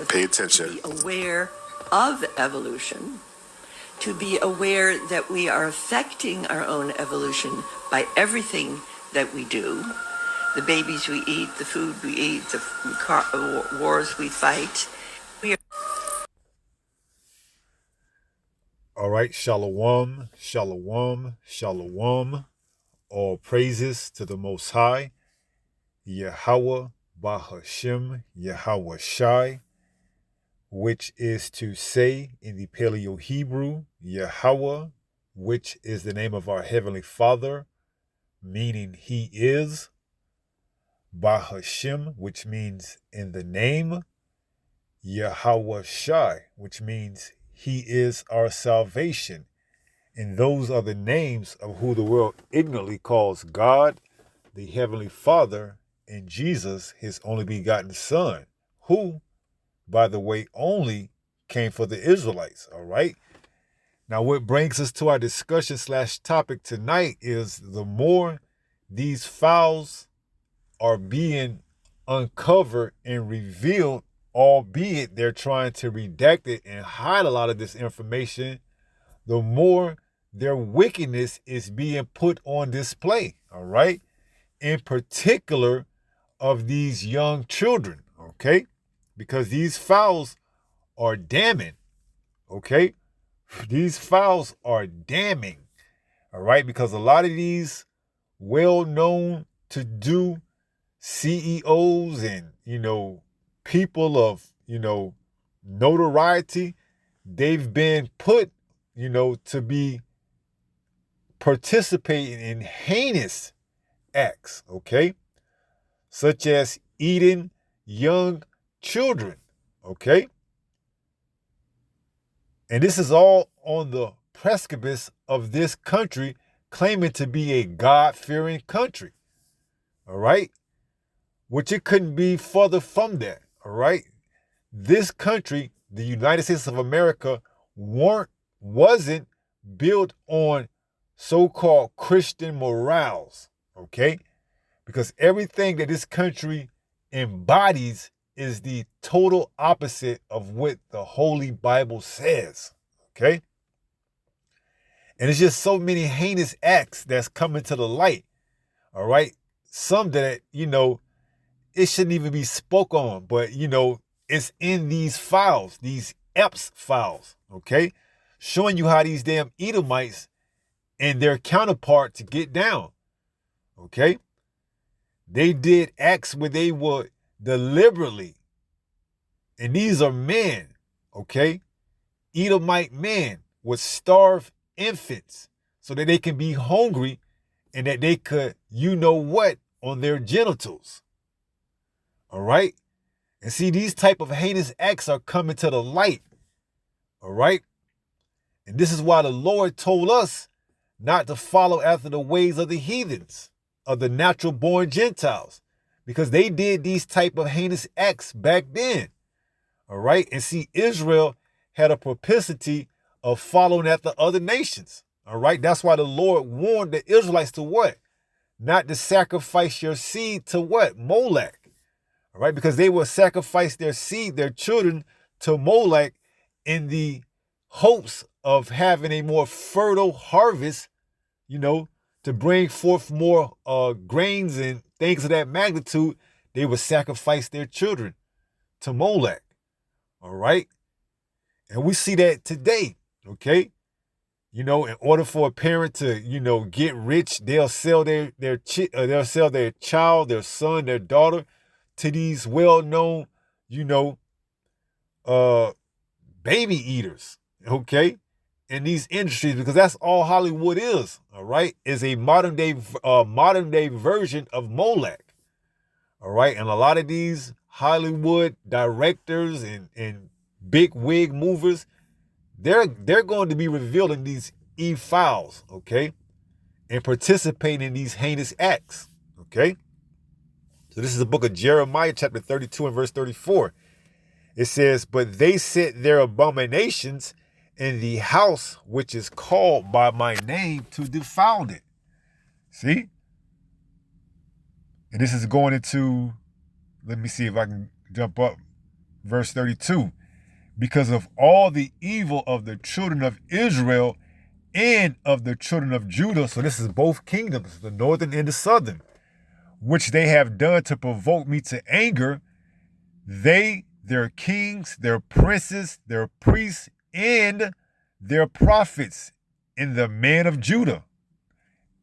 earth. Pay attention. To be aware of evolution, to be aware that we are affecting our own evolution by everything that we do. The babies we eat, the food we eat, the wars we fight. All right, shalom, shalom, shalom. All praises to the Most High, Yahweh, Bahashem, Yahweh Shai, which is to say in the Paleo Hebrew, Yahweh, which is the name of our Heavenly Father, meaning He is, Bahashem, which means in the name, Yahweh Shai, which means He is our salvation. And those are the names of who the world ignorantly calls God, the Heavenly Father, and Jesus, His only begotten Son, who, by the way, only came for the Israelites, all right? Now, what brings us to our discussion / topic tonight is the more these files are being uncovered and revealed, albeit they're trying to redact it and hide a lot of this information, the more their wickedness is being put on display, all right? In particular of these young children, okay? Because these files are damning, okay? These files are damning, all right? Because a lot of these well-known to-do CEOs and, people of, notoriety, they've been put, to be participating in heinous acts, okay? Such as eating young children, okay? And this is all on the precipice of this country claiming to be a God-fearing country, all right? Which it couldn't be further from that, all right? This country, the United States of America, wasn't built on so-called Christian morals, okay? Because everything that this country embodies is the total opposite of what the Holy Bible says, okay? And it's just so many heinous acts that's coming to the light, all right? Some that, it shouldn't even be spoke on, but, it's in these files, these EPS files, okay? Showing you how these damn Edomites and their counterparts get down, okay? They did acts where they would deliberately, and these are men, okay? Edomite men would starve infants so that they can be hungry and that they could, on their genitals, all right? And see, these type of heinous acts are coming to the light, all right? And this is why the Lord told us not to follow after the ways of the heathens, of the natural-born Gentiles, because they did these type of heinous acts back then, all right? And see, Israel had a propensity of following after other nations, all right? That's why the Lord warned the Israelites to what? Not to sacrifice your seed to what? Molech, all right? Because they would sacrifice their seed, their children, to Molech in the hopes of having a more fertile harvest, to bring forth more grains and things of that magnitude. They would sacrifice their children to Molech, all right? And we see that today, okay? In order for a parent to, get rich, they'll sell their child, their son, their daughter to these well-known, baby eaters, okay? In these industries, because that's all Hollywood is, all right? Is a modern day version of Molech, all right? And a lot of these Hollywood directors and big wig movers, they're going to be revealing these e-files, okay? And participating in these heinous acts, okay? So this is the book of Jeremiah, chapter 32 and verse 34. It says, "But they set their abominations in the house which is called by my name to defile it." See? And this is going into, let me see if I can jump up. Verse 32, because of all the evil of the children of Israel and of the children of Judah. So this is both kingdoms, the northern and the southern, which they have done to provoke me to anger. They, their kings, their princes, their priests, and their prophets, and the men of Judah,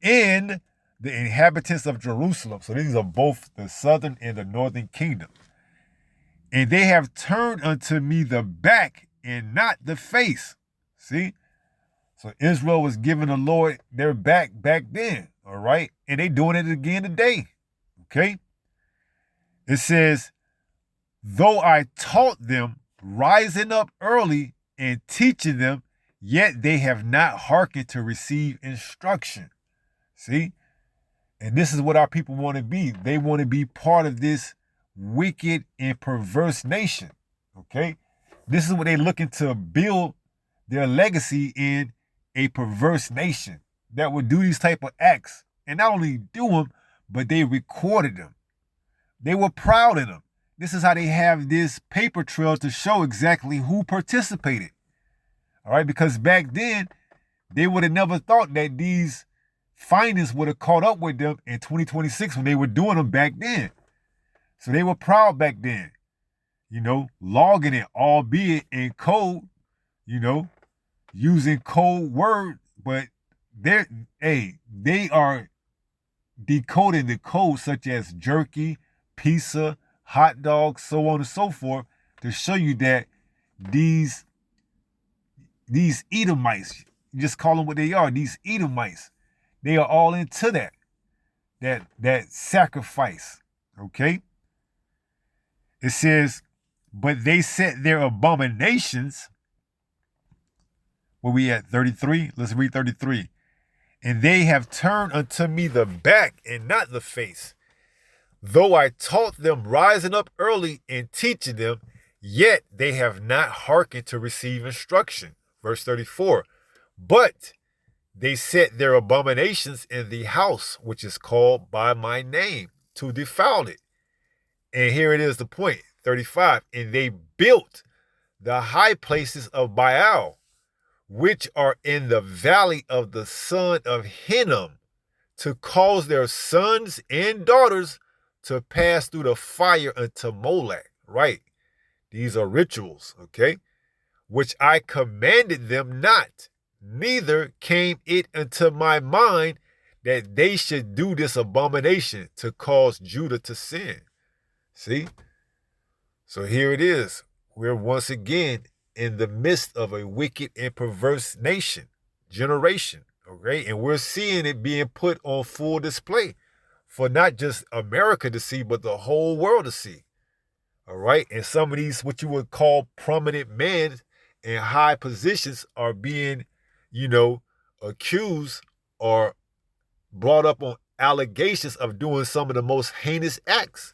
and the inhabitants of Jerusalem. So these are both the southern and the northern kingdom. And they have turned unto me the back and not the face. See? So Israel was giving the Lord their back then, all right? And they doing it again today, okay? It says, though I taught them, rising up early and teaching them, yet they have not hearkened to receive instruction. See? And this is what our people want to be. They want to be part of this wicked and perverse nation, okay? This is what they're looking to build their legacy in, a perverse nation that would do these type of acts. And not only do them, but they recorded them. They were proud of them. This is how they have this paper trail to show exactly who participated. All right, because back then, they would have never thought that these findings would have caught up with them in 2026 when they were doing them back then. So they were proud back then, logging it, albeit in code, using code word, but they are decoding the code such as jerky, pizza, hot dogs, so on and so forth, to show you that these Edomites, you just call them what they are, these Edomites, they are all into that sacrifice, okay? It says, but they set their abominations. Where we at? 33? Let's read 33. And they have turned unto me the back and not the face. Though I taught them rising up early and teaching them, yet they have not hearkened to receive instruction. Verse 34. But they set their abominations in the house, which is called by my name, to defile it. And here it is, the point, 35. And they built the high places of Baal, which are in the valley of the son of Hinnom, to cause their sons and daughters to pass through the fire unto Molech. Right. These are rituals, okay? Which I commanded them not, neither came it into my mind that they should do this abomination to cause Judah to sin. See? So here it is. We're once again in the midst of a wicked and perverse generation, okay? And we're seeing it being put on full display for not just America to see, but the whole world to see, all right? And some of these, what you would call prominent men in high positions, are being, accused or brought up on allegations of doing some of the most heinous acts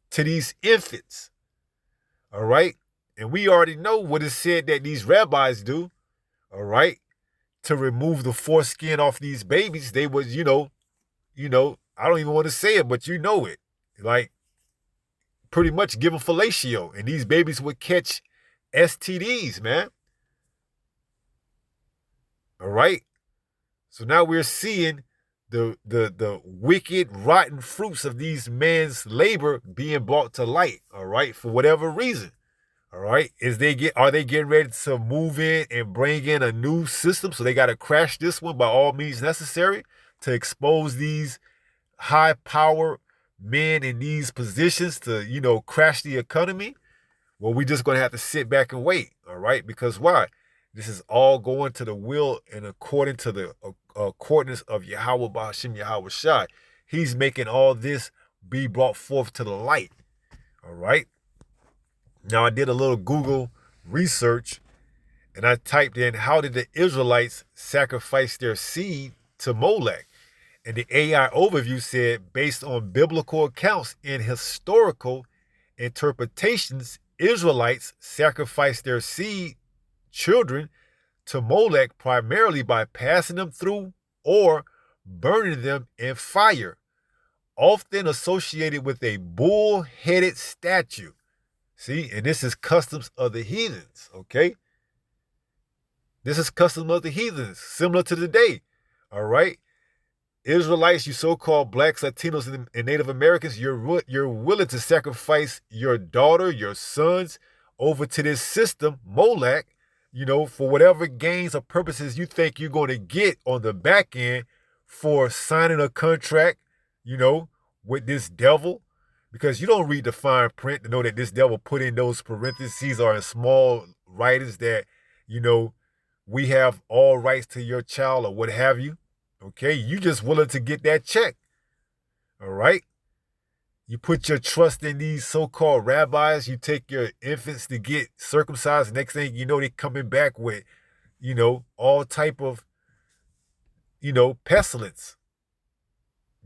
to these infants, all right? And we already know what is said that these rabbis do, all right, to remove the foreskin off these babies. They was, I don't even want to say it, but you know it. Like, pretty much give them fellatio. And these babies would catch STDs, man. All right? So now we're seeing the wicked, rotten fruits of these men's labor being brought to light, all right, for whatever reason. All right. Are they getting ready to move in and bring in a new system? So they got to crash this one by all means necessary to expose these high power men in these positions to, crash the economy. Well, we just going to have to sit back and wait. All right. Because why? This is all going to the will and according to the accordance of Yahweh Ba'Hashem Yahweh Shai. He's making all this be brought forth to the light. All right. Now, I did a little Google research and I typed in, how did the Israelites sacrifice their seed to Molech? And the AI overview said, based on biblical accounts and historical interpretations, Israelites sacrificed their seed children to Molech primarily by passing them through or burning them in fire, often associated with a bull-headed statue. See, and this is customs of the heathens, okay? This is custom of the heathens, similar to today, all right? Israelites, you so-called blacks, Latinos, and Native Americans, you're willing to sacrifice your daughter, your sons, over to this system, molech, for whatever gains or purposes you think you're going to get on the back end for signing a contract, with this devil, because you don't read the fine print to know that this devil put in those parentheses or in small writings that, we have all rights to your child or what have you. Okay, you just willing to get that check. All right? You put your trust in these so-called rabbis. You take your infants to get circumcised. Next thing you know, they're coming back with, all type of, pestilence.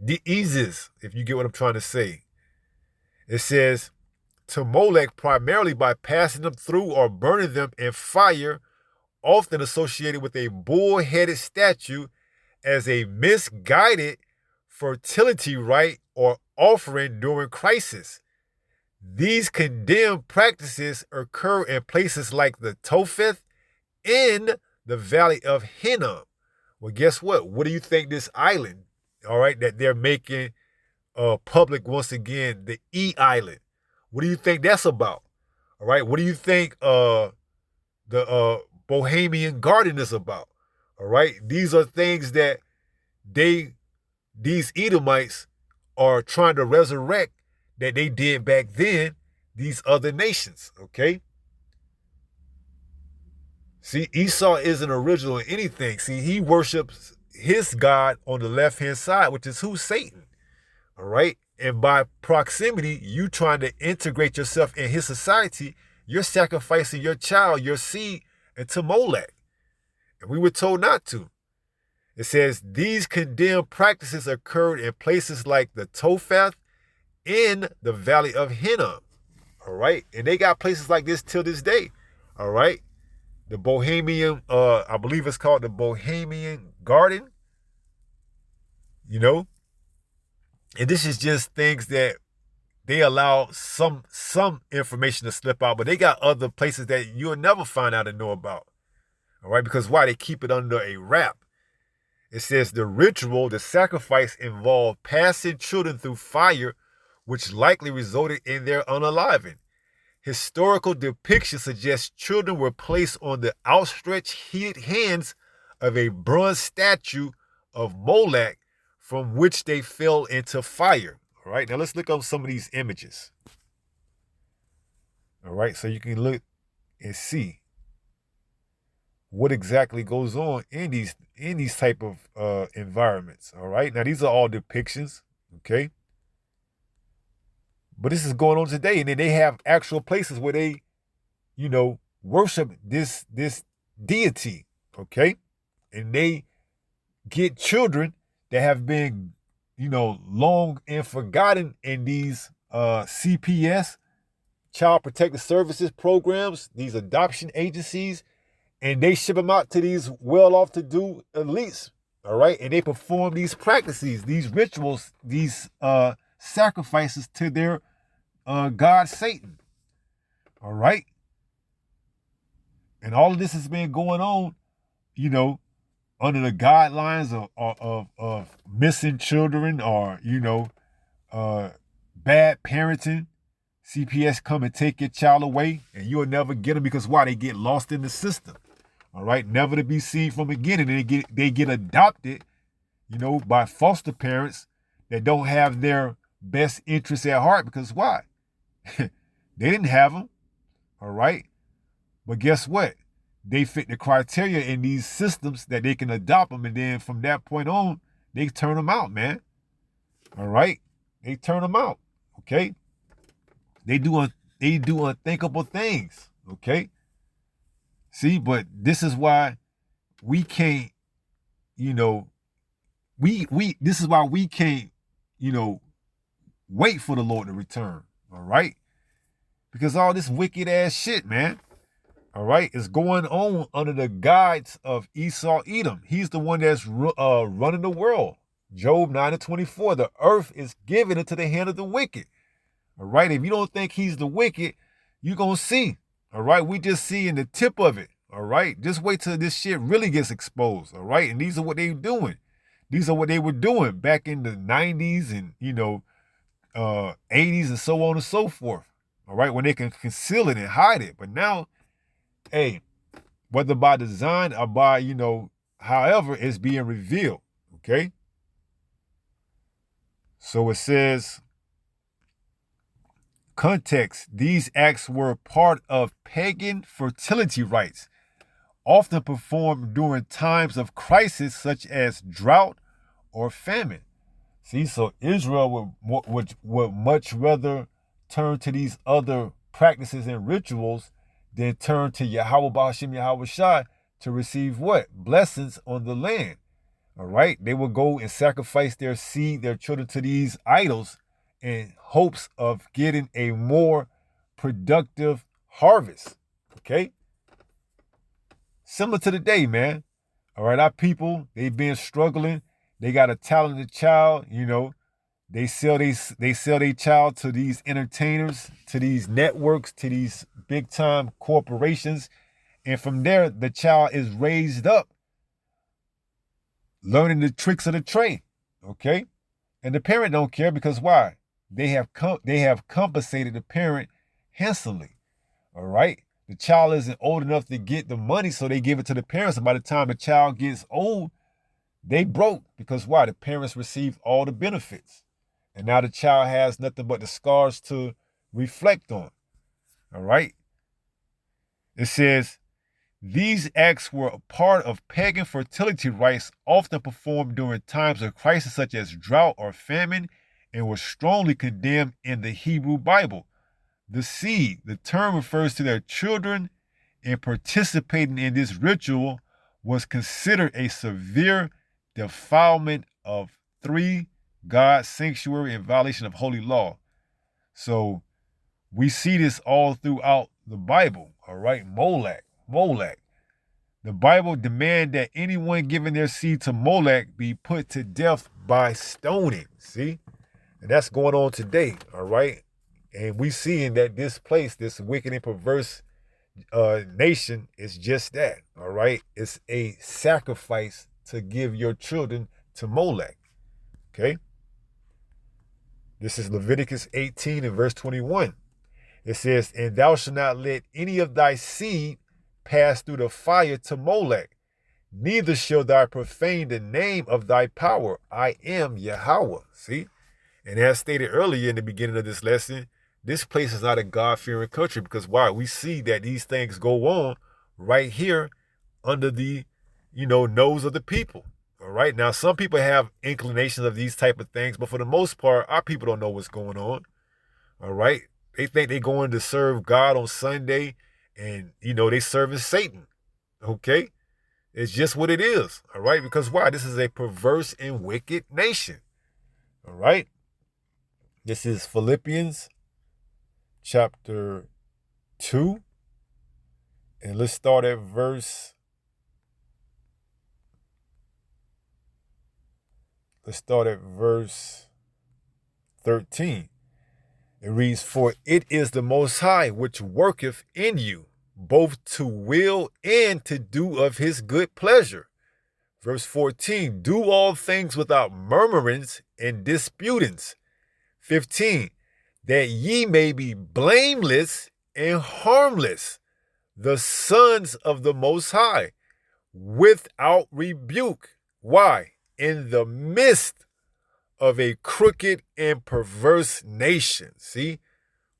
Diseases, if you get what I'm trying to say. It says, to molech primarily by passing them through or burning them in fire, often associated with a bull-headed statue as a misguided fertility rite or offering during crisis. These condemned practices occur in places like the Topheth in the Valley of Hinnom. Well, guess what? What do you think this island, all right, that they're making public once again, the E Island, what do you think that's about? All right, what do you think the Bohemian Garden is about? All right, these are things that these Edomites are trying to resurrect that they did back then, these other nations, okay? See, Esau isn't original in anything. See, he worships his God on the left-hand side, which is who? Satan, all right? And by proximity, you trying to integrate yourself in his society, you're sacrificing your child, your seed, into Molech. And we were told not to. It says, these condemned practices occurred in places like the Topheth in the Valley of Hinnom. All right. And they got places like this till this day. All right. The Bohemian, I believe it's called the Bohemian Garden. And this is just things that they allow some information to slip out, but they got other places that you'll never find out and know about. All right. Because why? They keep it under a wrap. It says the ritual, the sacrifice involved passing children through fire, which likely resulted in their unaliving. Historical depictions suggest children were placed on the outstretched heated hands of a bronze statue of Molech, from which they fell into fire. All right, now let's look up some of these images. All right, so you can look and see what exactly goes on in these type of environments. All right, now these are all depictions, okay? But this is going on today, and then they have actual places where they, worship this deity, okay? And they get children that have been, long and forgotten in these CPS, Child Protective Services programs, these adoption agencies, and they ship them out to these well-off-to-do elites, all right? And they perform these practices, these rituals, these sacrifices to their god Satan, all right? And all of this has been going on, under the guidelines of missing children or, bad parenting. CPS come and take your child away, and you'll never get them because why? They get lost in the system. All right, never to be seen from again, and they get adopted, by foster parents that don't have their best interests at heart. Because why? They didn't have them. All right, but guess what? They fit the criteria in these systems that they can adopt them, and then from that point on, they turn them out, man. All right, they turn them out. Okay, they do unthinkable things. Okay. See, but this is why we can't, this is why we can't, wait for the Lord to return. All right? Because all this wicked ass shit, man, all right, is going on under the guides of Esau Edom. He's the one that's running the world. Job 9:24, the earth is given into the hand of the wicked. All right, if you don't think he's the wicked, You're going to see. All right. We just see in the tip of it. All right. Just wait till this shit really gets exposed. All right. And these are what they're doing. These are what they were doing back in the 90s and, 80s and so on and so forth. All right. When they can conceal it and hide it. But now, hey, whether by design or by, however, it's being revealed. Okay. So it says, context, these acts were part of pagan fertility rites, often performed during times of crisis such as drought or famine. See, so Israel would much rather turn to these other practices and rituals than turn to Yahweh Ba'ashem Yahweh Shai to receive what? Blessings on the land. All right? They would go and sacrifice their seed, their children to these idols in hopes of getting a more productive harvest. Okay? Similar to today, man. All right, our people, they've been struggling. They got a talented child, They sell their child to these entertainers, to these networks, to these big time corporations. And from there, the child is raised up, learning the tricks of the trade. Okay? And the parent don't care because why? They have compensated the parent handsomely. All right? The child isn't old enough to get the money, so they give it to the parents. And by the time the child gets old, they broke because why? The parents received all the benefits. And now the child has nothing but the scars to reflect on. All right? It says, these acts were a part of pagan fertility rites often performed during times of crisis such as drought or famine and were strongly condemned in the Hebrew Bible. The seed, the term refers to their children, and participating in this ritual was considered a severe defilement of God's sanctuary in violation of holy law. So we see this all throughout the Bible, all right? Molech. The Bible demands that anyone giving their seed to Molech be put to death by stoning, see? And that's going on today, all right? And we seeing that this place, this wicked and perverse nation is just that, all right? It's a sacrifice to give your children to Molech, okay? This is Leviticus 18 and verse 21. It says, and thou shalt not let any of thy seed pass through the fire to Molech, neither shall thou profane the name of thy power. I am Yahweh, see? And as stated earlier in the beginning of this lesson, this place is not a God-fearing country because why? We see that these things go on right here under the, nose of the people. All right. Now, some people have inclinations of these type of things, but for the most part, our people don't know what's going on. All right. They think they're going to serve God on Sunday and, they serving Satan. Okay. It's just what it is. All right. Because why? This is a perverse and wicked nation. All right. This is Philippians chapter 2. And let's start at verse 13. It reads, for it is the Most High which worketh in you, both to will and to do of his good pleasure. Verse 14, do all things without murmurings and disputings. 15, that ye may be blameless and harmless, the sons of the Most High, without rebuke. Why? In the midst of a crooked and perverse nation. See,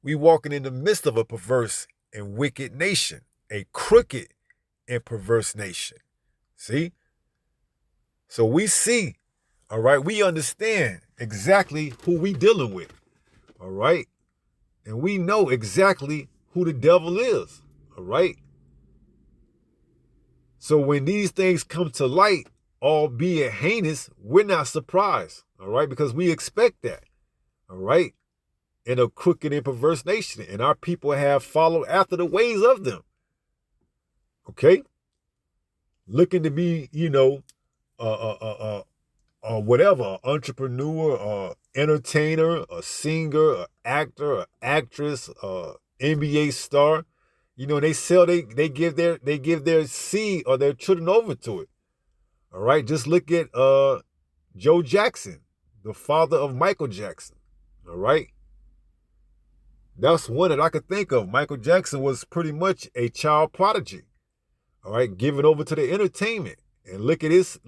we walking in the midst of a perverse and wicked nation, a crooked and perverse nation. See? So we see, all right, we understand exactly who we dealing with, all right? And we know exactly who the devil is, all right? So when these things come to light, albeit heinous, we're not surprised, all right? Because we expect that, all right? In a crooked and perverse nation. And our people have followed after the ways of them, okay? Looking to be, whatever, entrepreneur, entertainer, a singer, an actor, an actress, NBA star. You know, they sell they give their seed or their children over to it. All right, just look at Joe Jackson, the father of Michael Jackson. All right, that's one that I could think of. Michael Jackson was pretty much a child prodigy. All right, given over to the entertainment, and look at his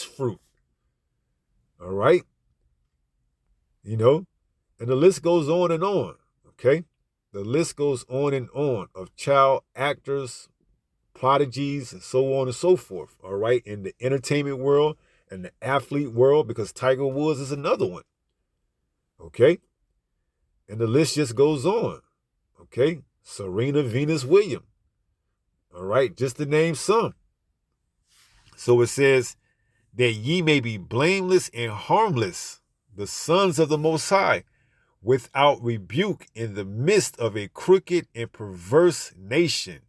fruit. All right, you know, and the list goes on and on. Okay, the list goes on and on of child actors, prodigies, and so on and so forth. All right, in the entertainment world and the athlete world, because Tiger Woods is another one. Okay, and the list just goes on. Okay, Serena Venus Williams. All right, just to name some. So it says that ye may be blameless and harmless, the sons of the Most High, without rebuke in the midst of a crooked and perverse nation,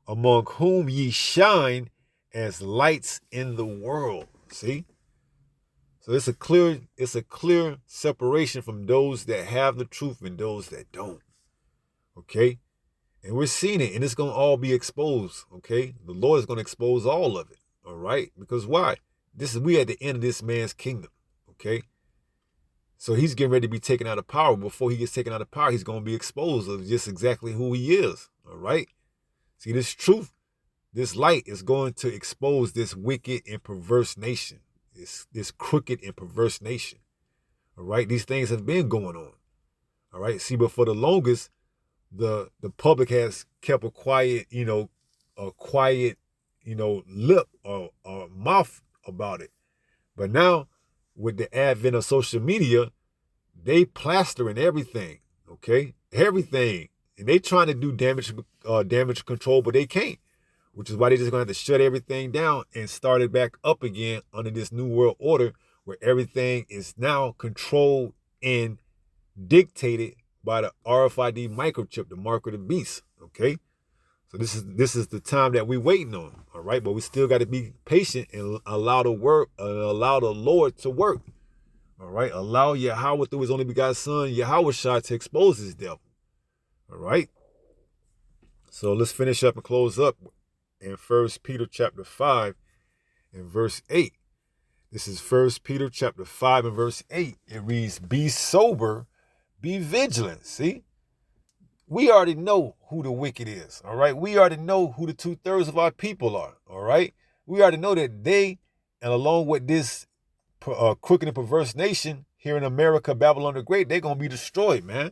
among whom ye shine as lights in the world. See? So it's a clear separation from those that have the truth and those that don't. Okay? And we're seeing it, and it's going to all be exposed. Okay? The Lord is going to expose all of it. All right? Because why? We at the end of this man's kingdom. Okay? So he's getting ready to be taken out of power. Before he gets taken out of power, he's going to be exposed of just exactly who he is. All right? See, this truth, this light is going to expose this wicked and perverse nation. This crooked and perverse nation. All right? These things have been going on. All right? See, but for the longest, the public has kept a quiet, lip or mouth about it. But now, with the advent of social media, they plastering everything, okay? Everything. And they trying to do damage control, but they can't. Which is why they're just going to have to shut everything down and start it back up again under this new world order where everything is now controlled and dictated by the RFID microchip, the mark of the beast, okay? So this is the time that we're waiting on, all right? But we still got to be patient and allow the Lord to work, all right? Allow Yahweh through his only begotten son, Yahweh Shai, to expose this devil, all right? So let's finish up and close up in 1 Peter chapter 5 and verse 8. This is 1 Peter chapter 5 and verse 8. It reads, be sober, be vigilant. See? We already know who the wicked is, all right? We already know who the 2/3 of our people are, all right? We already know that they, and along with this crooked and perverse nation here in America, Babylon the Great, they're going to be destroyed, man.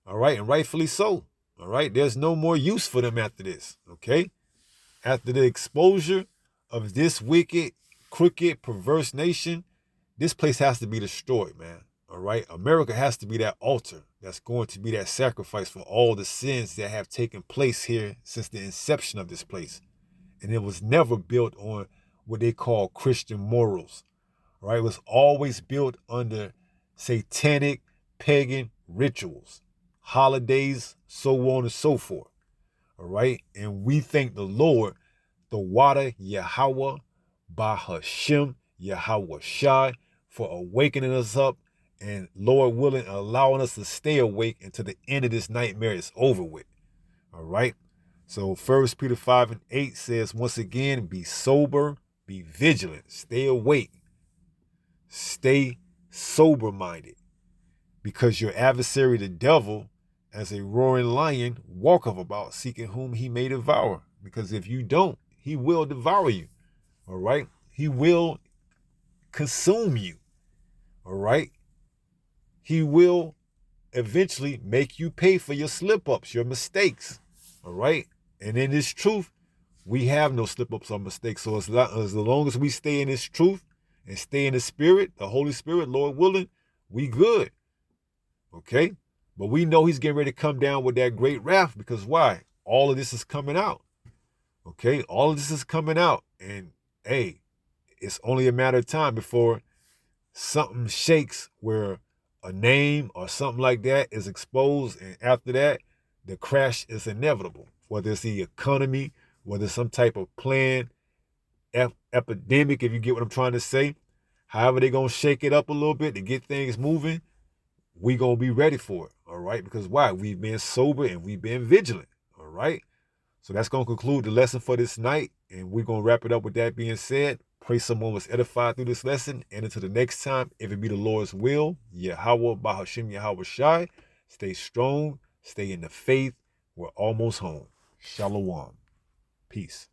All right? And rightfully so, all right? There's no more use for them after this, okay? After the exposure of this wicked, crooked, perverse nation, this place has to be destroyed, man. All right? America has to be that altar that's going to be that sacrifice for all the sins that have taken place here since the inception of this place. And it was never built on what they call Christian morals. All right? It was always built under satanic, pagan rituals, holidays, so on and so forth. All right? And we thank the Lord, the water Yahweh, Bahashem, Yahweh Shai, for awakening us up and, Lord willing, allowing us to stay awake until the end of this nightmare is over with. All right? So 1 Peter 5 and 8 says, once again, be sober, be vigilant, stay awake, stay sober-minded, because your adversary, the devil, as a roaring lion, walketh about, seeking whom he may devour. Because if you don't, he will devour you. All right? He will consume you. All right? He will eventually make you pay for your slip-ups, your mistakes. All right? And in this truth, we have no slip-ups or mistakes. So as long as we stay in this truth and stay in the Spirit, the Holy Spirit, Lord willing, we good. Okay? But we know he's getting ready to come down with that great wrath, because why? All of this is coming out. Okay? All of this is coming out. And, hey, it's only a matter of time before something shakes where a name or something like that is exposed. And after that, the crash is inevitable. Whether it's the economy, whether it's some type of planned epidemic, if you get what I'm trying to say. However, they're going to shake it up a little bit to get things moving. We going to be ready for it. All all right? Because why? We've been sober and we've been vigilant, all right? So that's going to conclude the lesson for this night, and we're going to wrap it up with that being said. Pray someone was edified through this lesson, and until the next time, if it be the Lord's will, Yahweh Bahashim Yahweh Shai, stay strong, stay in the faith. We're almost home. Shalom. Peace.